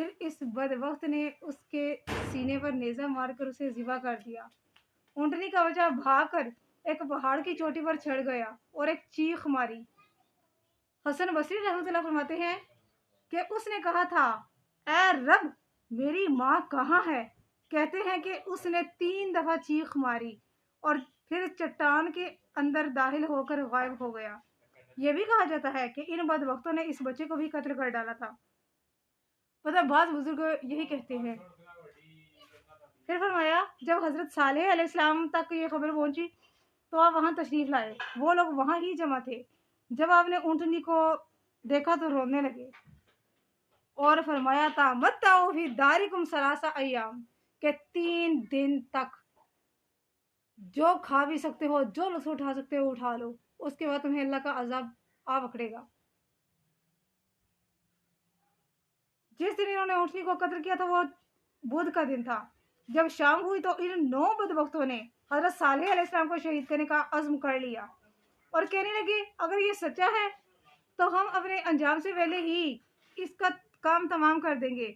پھر اس بدبخت نے اس کے سینے پر نیزہ مار کر اسے ذبح کر دیا۔ اونٹنی کا بچہ بھاگ کر ایک پہاڑ کی چوٹی پر چڑھ گیا اور ایک چیخ ماری۔ حسن بصری رحمۃ اللہ فرماتے ہیں کہ اس نے کہا تھا، اے رب میری ماں کہاں ہے؟ کہتے ہیں کہ اس نے 3 دفعہ چیخ ماری اور پھر چٹان کے اندر داخل ہو کر غائب ہو گیا۔ یہ بھی کہا جاتا ہے کہ ان بدبختوں نے اس بچے کو بھی قتل کر ڈالا تھا۔ مطلب بعض بزرگ یہی کہتے ہیں۔ پھر فرمایا جب حضرت صالح علیہ السلام تک یہ خبر پہنچی تو آپ وہاں تشریف لائے۔ وہ لوگ وہاں ہی جمع تھے۔ جب آپ نے اونٹنی کو دیکھا تو رونے لگے اور فرمایا تھا، متعوا فی دارکم 3 ایام، کہ 3 دن تک جو کھا بھی سکتے ہو، جو لطف اٹھا سکتے ہو اٹھا لو، اس کے بعد تمہیں اللہ کا عذاب آ پکڑے گا۔ جس دن انہوں نے اونٹنی کو قتل کیا تھا وہ بدھ کا دن تھا۔ جب شام ہوئی تو ان 9 بدبختوں نے حضرت صالح علیہ السلام کو شہید کرنے کا عزم کر لیا اور کہنے لگے، اگر یہ سچا ہے تو ہم اپنے انجام سے پہلے ہی اس کا کام تمام کر دیں گے،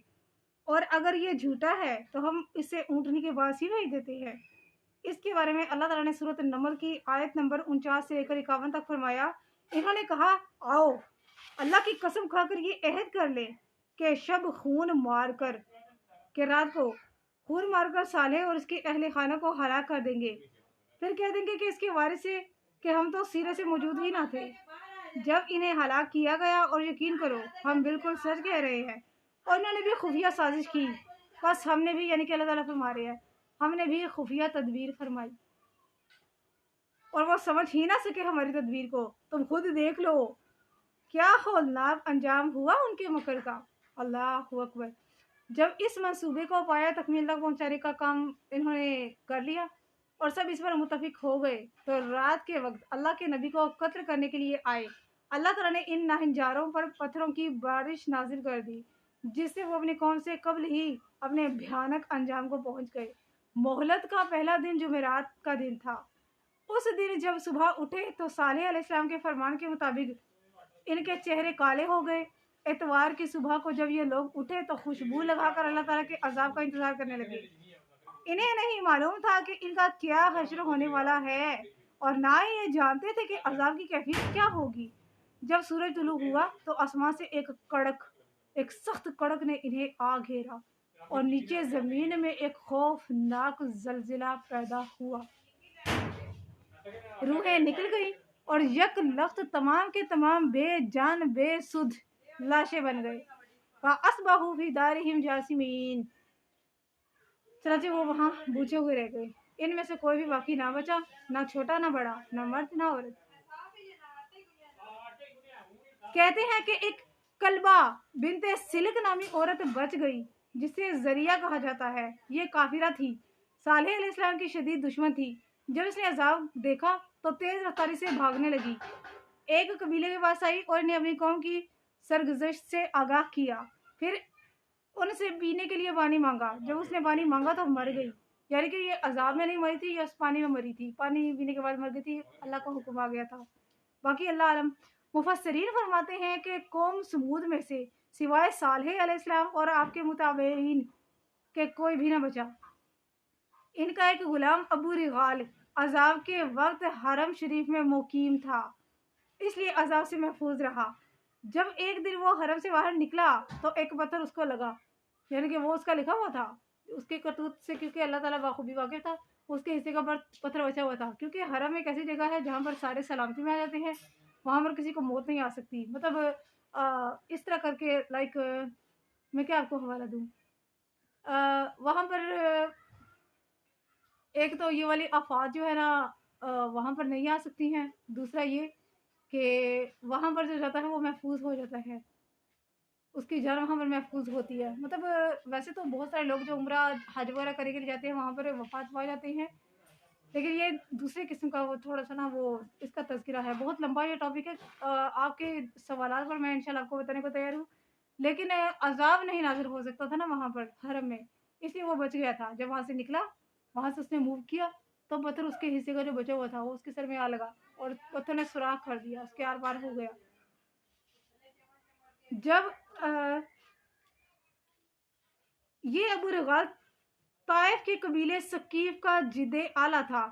اور اگر یہ جھوٹا ہے تو ہم اسے اونٹنی کے پاس ہی بھیج دیتے ہیں۔ اس کے بارے میں اللہ تعالیٰ نے سورۃ النمل کی آیت نمبر 49 سے لے کر 51 تک فرمایا، انہوں نے کہا، آؤ اللہ کی قسم کھا کر یہ عہد کر لیں کہ شب خون مار کر کہ رات کو خون مار کر صالح اور اس کے اہل خانہ کو ہلاک کر دیں گے، پھر کہہ دیں گے کہ اس کے وارث سے کہ ہم تو سیرے سے موجود ہی نہ تھے جب انہیں ہلاک کیا گیا، اور یقین کرو ہم بالکل سچ کہہ رہے ہیں، اور انہوں نے بھی خفیہ سازش کی، بس ہم نے بھی، یعنی کہ اللہ تعالیٰ فرما رہے ہیں، ہم نے بھی خفیہ تدبیر فرمائی اور وہ سمجھ ہی نہ سکے ہماری تدبیر کو۔ تم خود دیکھ لو کیا ہولناک انجام ہوا ان کے مکر کا۔ اللہ اکبر۔ جب اس منصوبے کو پایا تکمیل تک پہنچانے کا کام انہوں نے کر لیا اور سب اس پر متفق ہو گئے تو رات کے وقت اللہ کے نبی کو قتل کرنے کے لیے آئے۔ اللہ تعالیٰ نے ان ناہنجاروں پر پتھروں کی بارش نازل کر دی، جس سے وہ اپنی قوم سے قبل ہی اپنے بھیانک انجام کو پہنچ گئے۔ مہلت کا پہلا دن جمعرات کا دن تھا۔ اس دن جب صبح اٹھے تو صالح علیہ السلام کے فرمان کے مطابق ان کے چہرے کالے ہو گئے۔ اتوار کی صبح کو جب یہ لوگ اٹھے تو خوشبو لگا کر اللہ تعالیٰ کے عذاب کا انتظار کرنے لگے۔ انہیں نہیں معلوم تھا کہ ان کا کیا حشر ہونے والا ہے، اور نہ ہی یہ جانتے تھے کہ عذاب کی کیفیت کیا ہوگی۔ جب سورج طلوع ہوا تو آسمان سے ایک سخت کڑک نے انہیں آ گھیرا اور نیچے زمین میں ایک خوفناک زلزلہ پیدا ہوا۔ روحیں نکل گئیں اور یک لخت تمام کے تمام بے جان بے سدھ لاشیں بن گئے۔ فَأَصْبَحُوا فِي دَارِهِمْ جَاثِمِينَ، چنانچہ وہ وہاں بوجھے ہوئے رہ گئے۔ ان میں سے کوئی بھی باقی نہ بچا، نہ چھوٹا نہ بڑا، نہ مرد نہ عورت۔ کہتے ہیں کہ ایک کلبہ بنت سلک نامی عورت بچ گئی، جسے ذریعہ کہا جاتا ہے۔ یہ کافرہ تھی، صالح علیہ السلام کی شدید دشمن تھی۔ جب اس نے عذاب دیکھا تو تیز رفتاری سے بھاگنے لگی، ایک قبیلے کے پاس آئی اور انہیں اپنی قوم کی سرگزشت سے آگاہ کیا، پھر ان سے پینے کے لیے پانی مانگا۔ جب اس نے پانی مانگا تو مر گئی، یعنی کہ یہ عذاب میں نہیں مری تھی، یہ اس پانی میں مری تھی، پانی پینے کے بعد مر گئی تھی، اللہ کا حکم آ گیا تھا۔ باقی اللہ عالم۔ مفسرین فرماتے ہیں کہ قوم سمود میں سے سوائے صالح علیہ السلام اور آپ کے متابعین کے کوئی بھی نہ بچا۔ ان کا ایک غلام ابو رغال عذاب کے وقت حرم شریف میں مقیم تھا، اس لیے عذاب سے محفوظ رہا۔ جب ایک دن وہ حرم سے باہر نکلا تو ایک پتھر اس کو لگا، یعنی کہ وہ اس کا لکھا ہوا تھا، اس کے کرتوت سے کیونکہ اللہ تعالیٰ بخوبی واقف تھا، اس کے حصے کا پتھر بچا ہوا تھا، کیونکہ حرم ایک ایسی جگہ ہے جہاں پر سارے سلامتی میں آ جاتے ہیں، وہاں پر کسی کو موت نہیں آ سکتی۔ مطلب اس طرح کر کے لائک میں کیا آپ کو حوالہ دوں، وہاں پر ایک تو یہ والی آفات جو ہے نا وہاں پر نہیں آ سکتی ہیں، دوسرا یہ کہ وہاں پر جو جاتا ہے وہ محفوظ ہو جاتا ہے، اس کی جان وہاں پر محفوظ ہوتی ہے۔ مطلب ویسے تو بہت سارے لوگ جو عمرہ حج وغیرہ کرنے کے لیے جاتے ہیں وہاں پر وفات پا جاتے ہیں، لیکن یہ دوسرے قسم کا وہ تھوڑا سا نا وہ اس کا تذکرہ ہے، بہت لمبا یہ ٹاپک ہے۔ آپ کے سوالات پر میں انشاءاللہ آپ کو بتانے کو تیار ہوں، لیکن عذاب نہیں نازل ہو سکتا تھا نا وہاں پر حرم میں، اس لیے وہ بچ گیا تھا۔ جب وہاں سے نکلا، وہاں سے اس نے موو کیا تو پتھر اس کے حصے کا جو بچا ہوا تھا وہ اس کے سر میں آ لگا اور پتھر نے سوراخ کر دیا، اس کے آر پار ہو گیا۔ جب یہ ابو رغال طائف کے قبیلے ثقیف کا جد اعلیٰ تھا۔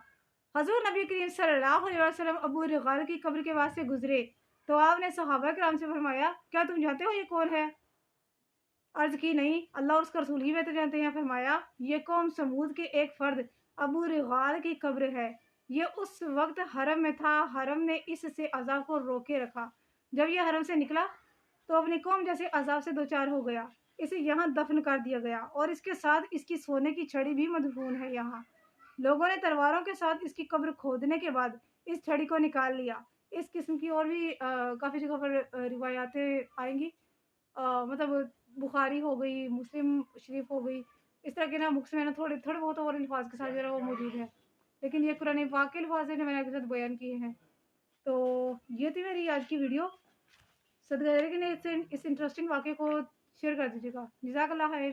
حضور نبی کریم صلی اللہ علیہ وسلم ابو رغال کی قبر کے واسطے گزرے تو آپ نے صحابہ کرام سے فرمایا کیا تم جانتے ہو یہ کون ہے؟ عرض کی نہیں، اللہ اور اس کا رسول ہی بہتر جانتے ہیں۔ فرمایا یہ قوم سمود کے ایک فرد ابو رغال کی قبر ہے، یہ اس وقت حرم میں تھا، حرم نے اس سے عذاب کو روکے رکھا، جب یہ حرم سے نکلا تو اپنی قوم جیسے عذاب سے دوچار ہو گیا، اسے یہاں دفن کر دیا گیا اور اس کے ساتھ اس کی سونے کی چھڑی بھی مدفون ہے یہاں۔ لوگوں نے تلواروں کے ساتھ اس کی قبر کھودنے کے بعد اس چھڑی کو نکال لیا۔ اس قسم کی اور بھی کافی جگہ پر روایاتیں آئیں گی، مطلب بخاری ہو گئی، مسلم شریف ہو گئی، اس طرح کے نا بکس میں نا تھوڑے بہت اور الفاظ کے ساتھ جو ہے وہ موجود ہے، لیکن یہ قرآن پاک کے الفاظ ہیں جو میں نے آپ کے ساتھ بیان کیے ہیں۔ تو یہ تھی میری آج کی ویڈیو، صدقہ جاریہ کے لیے اس انٹرسٹنگ واقعے کو شیئر کر دیجیے گا۔ جزاک اللہ خیر۔